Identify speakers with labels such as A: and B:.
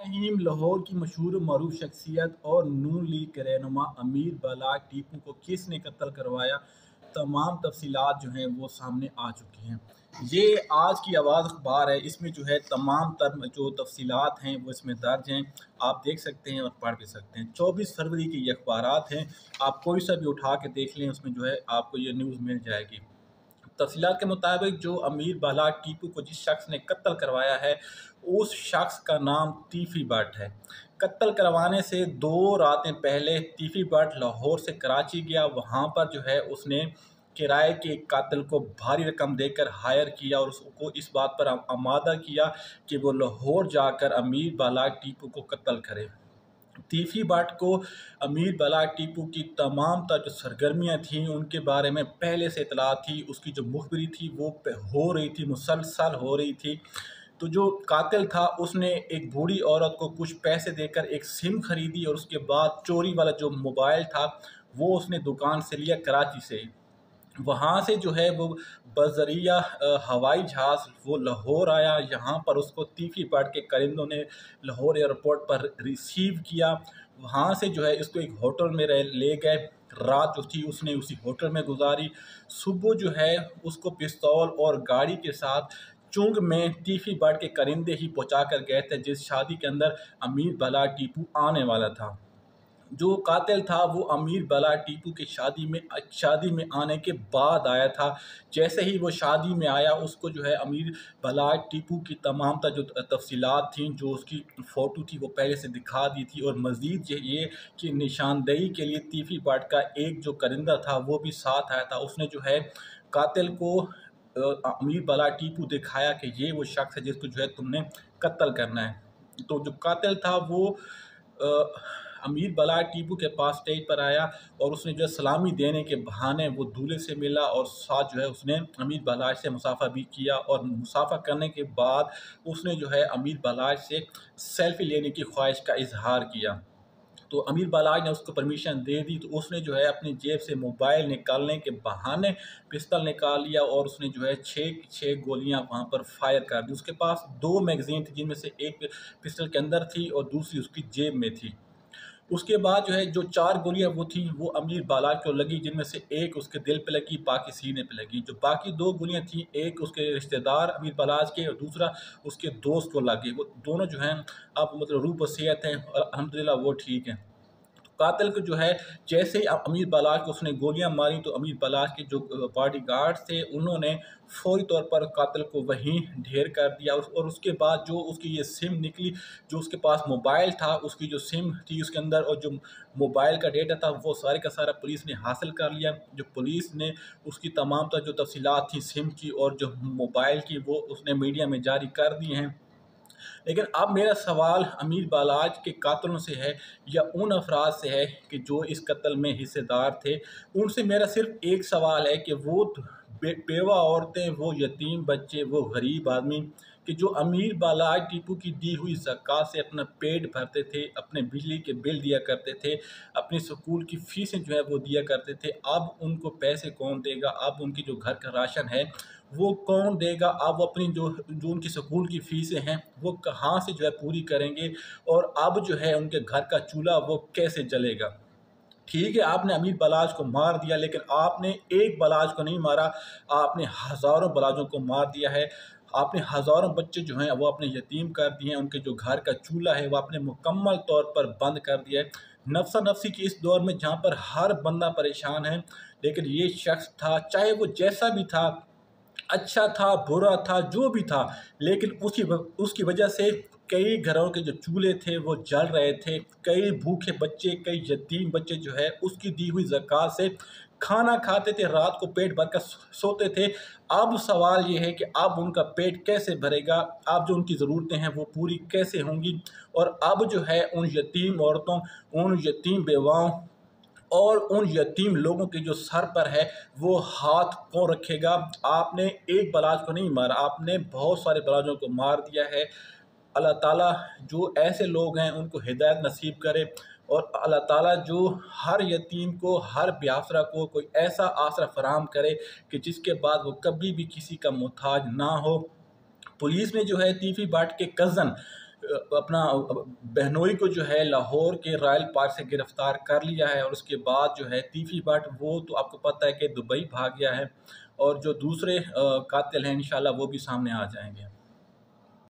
A: रहीम लाहौर की मशहूर मरूफ शख्सियत और नून लीग के रहनुमा अमीर बलाक टीपू को किसने कत्ल करवाया, तमाम तफसीलात जो हैं वो सामने आ चुकी हैं। ये आज की आवाज़ अखबार है, इसमें जो है तमाम तर जो तफसीलात हैं वो इसमें दर्ज हैं। आप देख सकते हैं और पढ़ भी सकते हैं। 24 फरवरी के ये अखबारात हैं, आप कोई सा भी उठा के देख लें, उसमें जो है आपको ये न्यूज़ मिल जाएगी। तफसीलात के मुताबिक जो अमीर बलाक टीपू को जिस शख्स ने कत्ल करवाया है, उस शख्स का नाम तीफ़ी भट्ट है। कत्ल करवाने से 2 रातें पहले तीफ़ी भट्ट लाहौर से कराची गया। वहाँ पर जो है उसने किराए के एक कातिल को भारी रकम देकर हायर किया और उसको इस बात पर आमादा किया कि वो लाहौर जाकर अमीर बलाक टीपू को कत्ल करे। तीफ़ी भट्ट को अमीर बलाक टीपू की तमाम तर जो सरगर्मियाँ थीं उनके बारे में पहले से इत्तला थी। उसकी जो मुखबिरी थी वो हो रही थी, मुसलसल हो रही थी। तो जो कातिल था उसने एक बूढ़ी औरत को कुछ पैसे देकर एक सिम खरीदी और उसके बाद चोरी वाला जो मोबाइल था वो उसने दुकान से लिया कराची से। वहाँ से जो है वो बज़रिया हवाई जहाज़ वो लाहौर आया। यहाँ पर उसको तीफ़ी भट्ट के करिंदों ने लाहौर एयरपोर्ट पर रिसीव किया। वहाँ से जो है इसको एक होटल में ले गए। रात जो थी उसने उसी होटल में गुजारी। सुबह जो है उसको पिस्तौल और गाड़ी के साथ चुंग में तीफ़ी भट्ट के करिंदे ही पहुँचा कर गए थे, जिस शादी के अंदर अमीर बलाक टीपू आने वाला था। जो कातिल था वो अमीर बलाक टीपू की शादी में आने के बाद आया था। जैसे ही वो शादी में आया उसको जो है अमीर बलाक टीपू की तमाम तर जो तफसीलात थी, जो उसकी फ़ोटो थी वो पहले से दिखा दी थी और मज़ीद ये कि निशानदेही के लिए तीफ़ी भट्ट का एक जो करिंदा था वो भी साथ आया था। उसने जो है कातिल को अमीर बलाक टीपू दिखाया कि ये वो शख्स है जिसको जो है तुमने कत्ल करना है। तो जो कातिल था वो अ, अमीर बलाक टीपू के पास स्टेज पर आया और उसने जो है सलामी देने के बहाने वो दूल्हे से मिला और साथ जो है उसने अमीर बलाक से मुसाफा भी किया और मुसाफा करने के बाद उसने जो है अमीर बलाक से सेल्फी लेने की ख्वाहिश का इजहार किया। तो अमीर बलाक ने उसको परमिशन दे दी। तो उसने जो है अपनी जेब से मोबाइल निकालने के बहाने पिस्तल निकाल लिया और उसने जो है 6 गोलियां वहां पर फायर कर दी। उसके पास 2 मैगजीन थी, जिनमें से एक पिस्तल के अंदर थी और दूसरी उसकी जेब में थी। उसके बाद जो है जो 4 गोलियां वो थी वो अमीर बलाक को लगी, जिनमें से एक उसके दिल पे लगी, बाकी सीने पे लगी। जो बाकी 2 गोलियां थी, एक उसके रिश्तेदार अमीर बलाक के और दूसरा उसके दोस्त को लगी। वो दोनों जो हैं अब मतलब रूह व सेहत हैं और अल्हम्दुलिल्लाह वो ठीक हैं। कातिल को जो है जैसे ही अमीर बलाक को उसने गोलियां मारी तो अमीर बलाक के जो बॉडीगार्ड थे उन्होंने फौरी तौर पर कातिल को वहीं ढेर कर दिया। और उसके बाद जो उसकी ये सिम निकली, जो उसके पास मोबाइल था, उसकी जो सिम थी उसके अंदर और जो मोबाइल का डेटा था वो सारे का सारा पुलिस ने हासिल कर लिया। जो पुलिस ने उसकी तमाम तर जो तफसीलात थी सिम की और जो मोबाइल की वो उसने मीडिया में जारी कर दी हैं। लेकिन अब मेरा सवाल अमीर बलाक के कातिलों से है या उन अफराद से है कि जो इस कत्ल में हिस्सेदार थे। उनसे मेरा सिर्फ एक सवाल है कि वो बेवा औरतें, वो यतीम बच्चे, वो गरीब आदमी कि जो अमीर बलाक टीपू की दी हुई ज़कात से अपना पेट भरते थे, अपने बिजली के बिल दिया करते थे, अपनी स्कूल की फ़ीसें जो है वो दिया करते थे, अब उनको पैसे कौन देगा? अब उनकी जो घर का राशन है वो कौन देगा? अब वो अपनी जो जो उनकी स्कूल की फ़ीसें हैं वो कहाँ से जो है पूरी करेंगे? और अब जो है उनके घर का चूल्हा वो कैसे जलेगा? ठीक है, आपने अमीर बलाच को मार दिया, लेकिन आपने एक बलाच को नहीं मारा, आपने हज़ारों बलाचों को मार दिया है। आपने हज़ारों बच्चे जो हैं वो अपने यतीम कर दिए हैं, उनके जो घर का चूल्हा है वो आपने मुकम्मल तौर पर बंद कर दिया है। नफ़्सा नफ़सी की इस दौर में जहाँ पर हर बंदा परेशान है, लेकिन ये शख्स था, चाहे वो जैसा भी था, अच्छा था, बुरा था, जो भी था, लेकिन उसकी वजह से कई घरों के जो चूल्हे थे वो जल रहे थे। कई भूखे बच्चे, कई यतीम बच्चे जो है उसकी दी हुई ज़कात से खाना खाते थे, रात को पेट भर कर सोते थे। अब सवाल ये है कि अब उनका पेट कैसे भरेगा? अब जो उनकी ज़रूरतें हैं वो पूरी कैसे होंगी? और अब जो है उन यतीम औरतों, उन यतीम बेवाओं और उन यतीम लोगों के जो सर पर है वो हाथ कौन रखेगा? आपने एक बलाच को नहीं मारा, आपने बहुत सारे बलाचों को मार दिया है। अल्लाह ताला जो ऐसे लोग हैं उनको हिदायत नसीब करे और अल्लाह ताला जो हर यतीम को, हर बेआसरा को कोई ऐसा आसरा फराहम करे कि जिसके बाद वो कभी भी किसी का मोहताज ना हो। पुलिस ने जो है तीफ़ी भट्ट के कज़न अपना बहनोई को जो है लाहौर के रॉयल पार्क से गिरफ्तार कर लिया है। और उसके बाद जो है तीफी भट्ट वो तो आपको पता है कि दुबई भाग गया है, और जो दूसरे कातिल हैं इंशाल्लाह वो भी सामने आ जाएंगे।